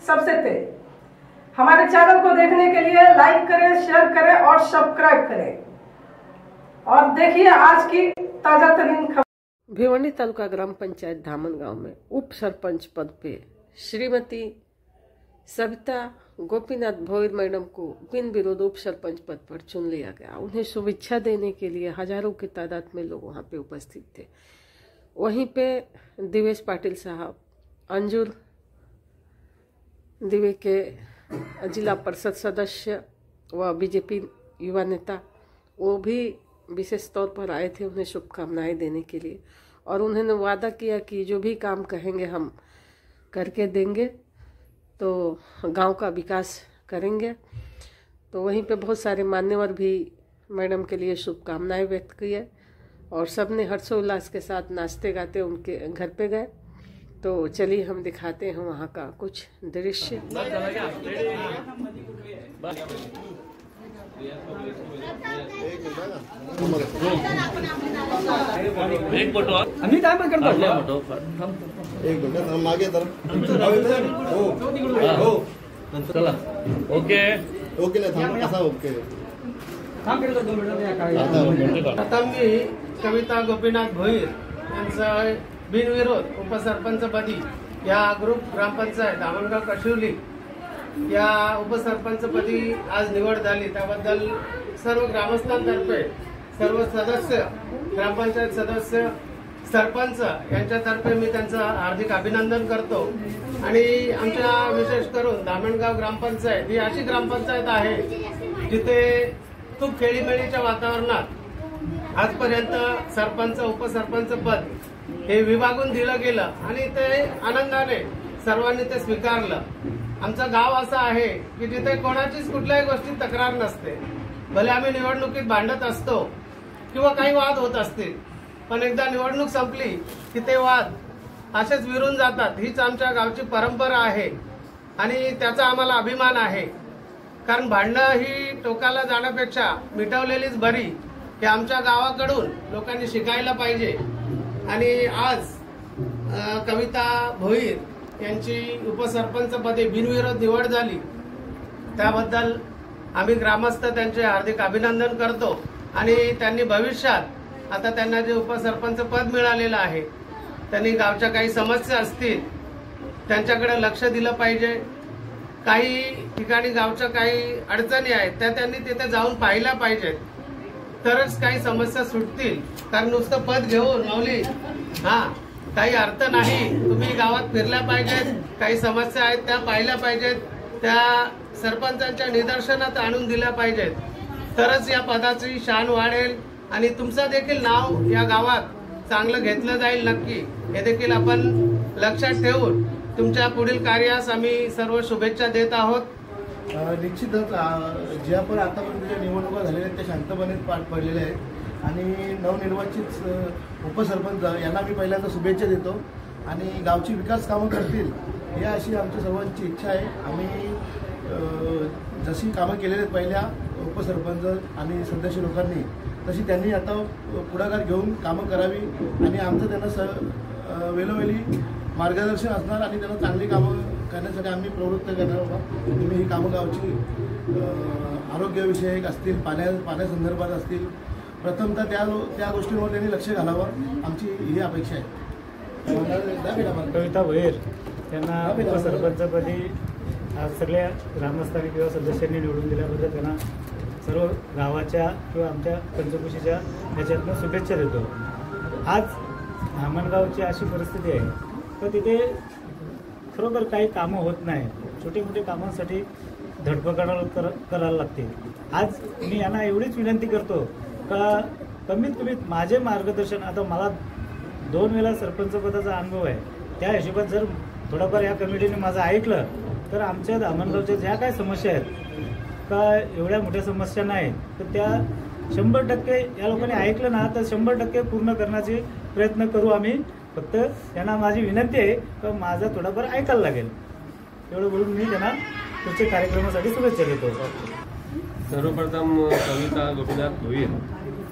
सबसे तेज। हमारे चैनल को देखने के लिए लाइक करें, शेयर करें और सब्सक्राइब करें। और देखिए आज की ताजा तरीन खबर। भिवंडी तालुका ग्राम पंचायत धामनगांव में उप सरपंच पद पे श्रीमती सविता गोपीनाथ भोईर मैडम को बिन विरोध उप सरपंच पद पर चुन लिया गया। उन्हें शुभेच्छा देने के लिए हजारों की तादाद में लोग वहां पे उपस्थित थे। वहीं पे दिवेश पाटिल साहब, अंजुर दिवे के जिला परिषद सदस्य व बीजेपी युवा नेता, वो भी विशेष तौर पर आए थे उन्हें शुभकामनाएं देने के लिए। और उन्होंने वादा किया कि जो भी काम कहेंगे हम करके देंगे, तो गांव का विकास करेंगे। तो वहीं पे बहुत सारे मान्यवर भी मैडम के लिए शुभकामनाएं व्यक्त की है और सबने हर्षोल्लास के साथ नाचते गाते उनके घर पे गए। तो चलिए हम दिखाते हैं वहाँ का कुछ दृश्य। एक फोटो आम्ही काय पण करतो एक मिनिट हम मागे तर हो चला ओके ओके ना थांब कसा ओके काम केलं 2 मिनिटं आता मी कविता गोपीनाथ भोईर यांचा बिनविरोध उपसरपंचपदी या ग्रुप ग्रामपंचायत धामणगाव कशिवली या उपसरपंचपदी आज निवड झाली। त्याबद्दल सर्व ग्रामस्थांतर्फे सर्व सदस्य, ग्रामपंचायत सदस्य, सरपंच यांच्यातर्फे मी त्यांचं हार्दिक अभिनंदन करतो। आणि आमच्या विशेष करून धामणगाव ग्रामपंचायत ही अशी ग्रामपंचायत आहे जिथे खूप खेळीमेळीच्या वातावरणात आजपर्यंत सरपंच उपसरपंच पद हे विभागून दिलं गेलं आणि ते आनंदाने सर्वांनी ते स्वीकारलं। आमचं गाव असं आहे की जिथे कोणाचीच कुठल्याही गोष्टीत तक्रार नसते। भले आम्ही निवडणुकीत भांडत असतो किंवा काही वाद होत असतील, पण एकदा निवडणूक संपली की ते वाद असेच विरून जातात। हीच आमच्या गावची परंपरा आहे आणि त्याचा आम्हाला अभिमान आहे। कारण भांडणं ही टोकाला जाण्यापेक्षा मिटवलेलीच बरी, हे आमच्या गावाकडून लोकांनी शिकायला पाहिजे। आणि आज कविता भोईर यांची उपसरपंचपदी बिनविरोध निवड झाली, त्याबद्दल आम्ही ग्रामस्थ त्यांचे हार्दिक अभिनंदन करतो। आणि त्यांनी भविष्यात आता त्यांना जे उपसरपंच पद मिळालेलं आहे, त्यांनी गावच्या काही समस्या असतील त्यांच्याकडे लक्ष दिलं पाहिजे। काही ठिकाणी गावच्या काही अडचणी आहेत त्या त्यांनी तिथे जाऊन पाहिल्या पाहिजेत, तरच काही समस्या सुटतील। कारण नुसतं पद घेऊन माऊली काही अर्थ नाही। तुम्ही गावात फिरल्या पाहिजेत, काही समस्या आहेत त्या पाहिल्या पाहिजेत, त्या सरपंचांच्या निदर्शनात आणून दिल्या पाहिजेत, तरच या पदाची शान वाढेल आणि तुमचं देखील नाव या गावात चांगलं घेतलं जाईल। नक्की हे देखील आपण लक्षात ठेवून तुमच्या पुढील कार्यास आम्ही सर्व शुभेच्छा देत आहोत। निश्चितच ज्या पण आतापर्यंत निवडणुका झालेल्या आहेत त्या शांतपणे पार पडलेल्या आहेत आणि नवनिर्वाचित उपसरपंच यांना मी पहिल्यांदा शुभेच्छा देतो आणि गावची विकास कामं करतील ही अशी आमच्या सर्वांची इच्छा आहे। आम्ही जशी कामं केलेली आहेत पहिल्या उपसरपंच आणि सदस्य लोकांनी, तशी त्यांनी आता पुढाकार घेऊन कामं करावी आणि आमचं त्यांना वेळोवेळी मार्गदर्शन असणार आणि त्यांना चांगली कामं करण्यासाठी आम्ही प्रवृत्त करणार आहोत। तुम्ही ही कामं गावची आरोग्यविषयक असतील, पाण्यासंदर्भात असतील, प्रथमतः त्या गोष्टींवर त्यांनी लक्ष घालावं, आमची ही अपेक्षा आहे। कविता भोईर यांना उपसरपंचपदी आज सगळ्या ग्रामस्थांनी किंवा सदस्यांनी निवडून दिल्याबद्दल त्यांना सर्व गावाच्या किंवा आमच्या पंचकृषीच्या ह्याच्यातनं शुभेच्छा देतो। आज धामणगावची अशी परिस्थिती आहे तर तिथे खरोखर काही कामं होत नाही, छोटे मोठे कामांसाठी धडपड करायला लागते। आज मी यांना एवढीच विनंती करतो का कमीत कमीत माझे मार्गदर्शन, आता मला 2 वेळा सरपंच पदाचा अनुभव आहे, त्या हिशोबात जर थोडंफार या कमिटीने माझं ऐकलं तर आमच्या धामणगावच्या ज्या काही समस्या आहेत का एवढ्या मोठ्या समस्या नाही तर त्या 100% या लोकांनी ऐकलं ना तर 100% पूर्ण करण्याचे प्रयत्न करू आम्ही। फक्त त्यांना माझी विनंती आहे की माझं थोडंफार ऐकायला लागेल, एवढं बोलून मी त्यांना पुढच्या कार्यक्रमासाठी शुभेच्छा देतो। सर्वप्रथम कविता गोपीनाथ भोईर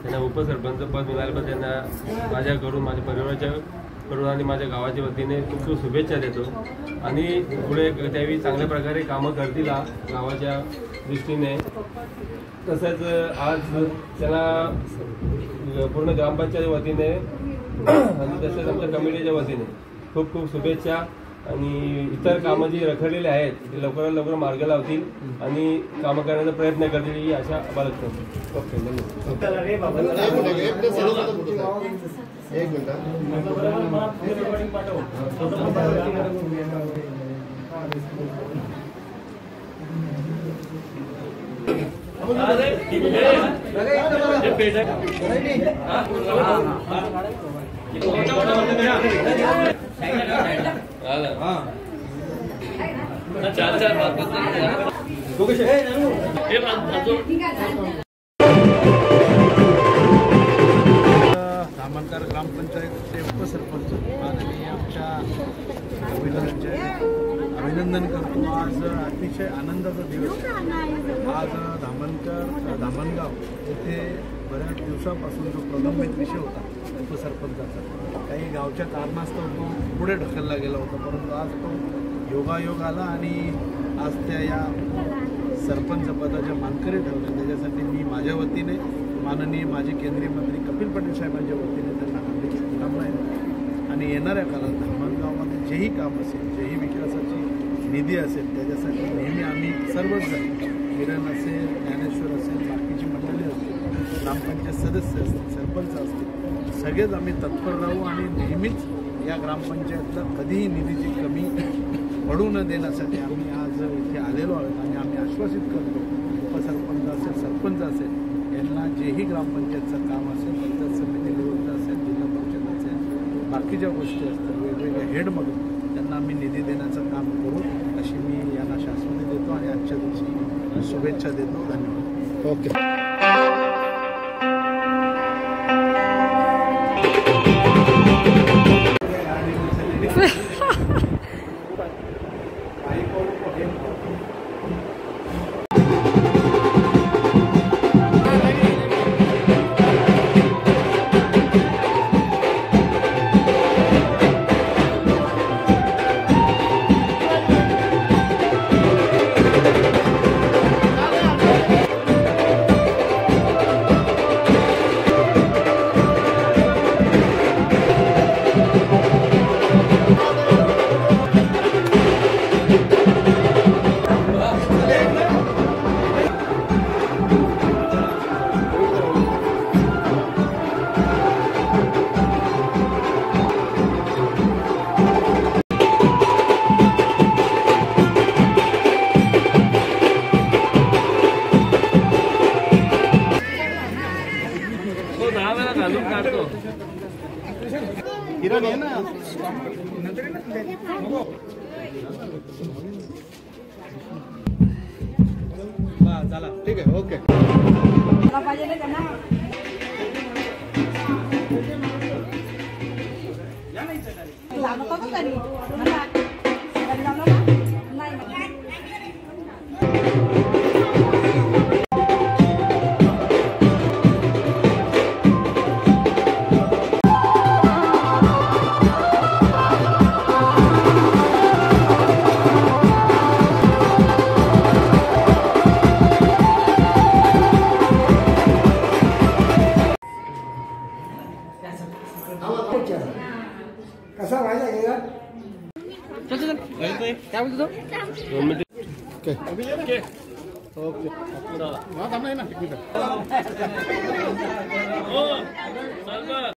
यांना उपसरपंच पद मिळाल्याबद्दल त्यांना माझ्याकडून माझ्या परिवाराच्या करून आणि माझ्या गावाच्या वतीने खूप खूप शुभेच्छा देतो आणि पुढे त्यावेळी चांगल्या प्रकारे कामं करतील गावाच्या दृष्टीने. तसंच आज त्यांना पूर्ण ग्रामपंचायत वतीने आणि तसंच आमच्या कमिटीच्या वतीने खूप खूप शुभेच्छा आणि इतर कामं जी रखडलेली आहेत ते लवकरात लवकर मार्ग लावतील आणि कामं करण्याचा प्रयत्न करतील ही आशा बाळगतो. ओके, एक मिनिट. धामणगाव ग्रामपंचायतचे उपसरपंच आणि आमच्या अभिनंदन करतो. आज अतिशय आनंदाचा दिवस. आज धामणगाव येथे बऱ्याच दिवसापासून जो प्रलंबित विषय होता उपसरपंचाचा, काही गावच्या कारणास्तव तो पुढे ढकलला गेला होता, परंतु आज तो योगायोग आला आणि आज त्या या सरपंच पदाच्या मानकरी ठरल्या. त्याच्यासाठी मी माझ्या वतीने माननीय माजी केंद्रीय मंत्री कपिल पाटील साहेबांच्या वतीने त्यांना हार्दिक शुभकामना आहेत. आणि येणाऱ्या काळात धामणगावमध्ये जेही काम असेल, जेही विकासाची निधी असेल, त्याच्यासाठी नेहमी आम्ही सर्वच जण, किरण असेल, ज्ञानेश्वर असेल, बाकीची मंडळी असतील, ग्रामपंचायत सदस्य असतील, सरपंच असतील, सगळेच आम्ही तत्पर राहू आणि नेहमीच या ग्रामपंचायतला कधीही निधीची कमी पडू न देण्यासाठी आम्ही आज इथे आलेलो आहोत. आणि आम्ही आश्वासित करतो उपसरपंच असेल, सरपंच असेल, यांना जेही ग्रामपंचायतचं काम असेल, पंचायत समिती निवडणूक असेल, जिल्हा परिषद असेल, बाकीच्या गोष्टी असतात, वेगवेगळ्या हेडमधून त्यांना आम्ही निधी देण्याचं काम करू अशी मी यांना शासनाने देतो आणि आजच्या दिवशी शुभेच्छा देतो. धन्यवाद. ओके. चला ठीक आहे. ओके. कसा व्हायला गेला काय बोलतो ओके. ओके. ना